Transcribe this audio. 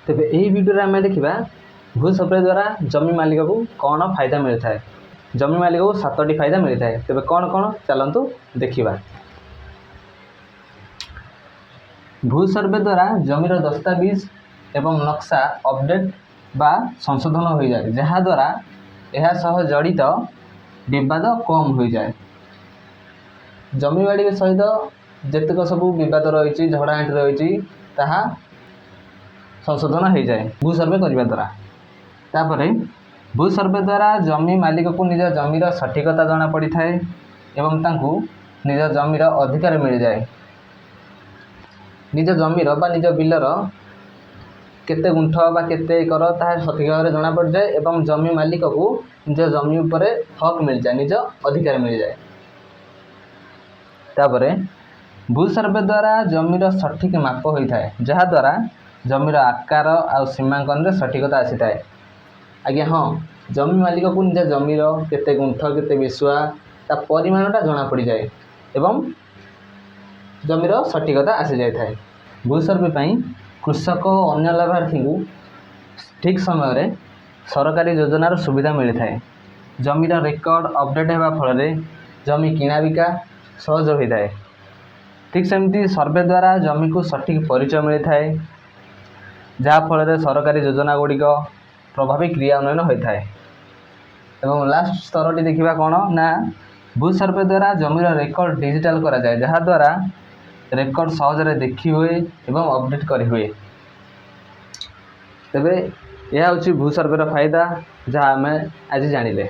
तेबे यही वीडियो आम देखा भू सर्वे द्वारा जमी मालिक को कौन फायदा मिलता है। जमी मालिक को 7टी फायदा मिलता है। तेबे कौन कौन चलतु देखा। भू सर्वे द्वारा जमीर दस्तावेज एवं नक्शा अपडेट बा संशोधन हो जाए, जहाद्वारा यह सह जड़ित विवाद कम हो जाए। जमीबाड़ी सहित जेतक सब विवाद रही झगड़ाझाटी रही ताहा संशोधन हो जाए भू सर्वे करने द्वारा। तापर भू सर्वे द्वारा जमी मालिक को निज जमीर सठिकता जना पड़ी थाए एवं तांकु निज जमीर अधिकार मिल जाए। निज जमीर बा निज बिलर केते गुंठ बा केते एकर ताहा सठिक भाव में जना पड़ जाए एवं जमी मालिक को निज जमी उपर हक मिल जाए, निज अधिकार मिल जाए। तापर भू सर्वे द्वारा जमीर सठिक माप होता है, जहाद्वारा जमीर आकार आ सीमांकन रे सठिकता आसी थाए। आज्ञा हाँ, जमी मालिक को निज जमीर केते गुंठ केते बिसुआ ता परिमाणटा जना पड़ जाए एवं जमीर सठिकता आसी जाए थाए। भू सर्वे पई कृषक और अन्य लाभार्थी को ठीक समय रे सरकारी योजनार सुविधा मिलता है। जमीर रेकर्ड अपडेट होगा फल जमी किଣା बिका सहज होता है। ठीक सेमती सर्वे द्वारा जमी को सठिक परिचय मिलता है, जहाँफल सरकारी योजना गुड़िक प्रभावी क्रियान्वयन होता है। एवं लास्ट स्तरटी देखा कौन ना भू सर्वे द्वारा जमीर रेकर्ड डिजिटाल करा जाए, जहाँद्वारा रेकर्ड सहजरे देखी हुए एवं अपडेट करी हुए। तेबे यह हूँ भू सर्वेर फायदा जहाँ आम आज जानिले।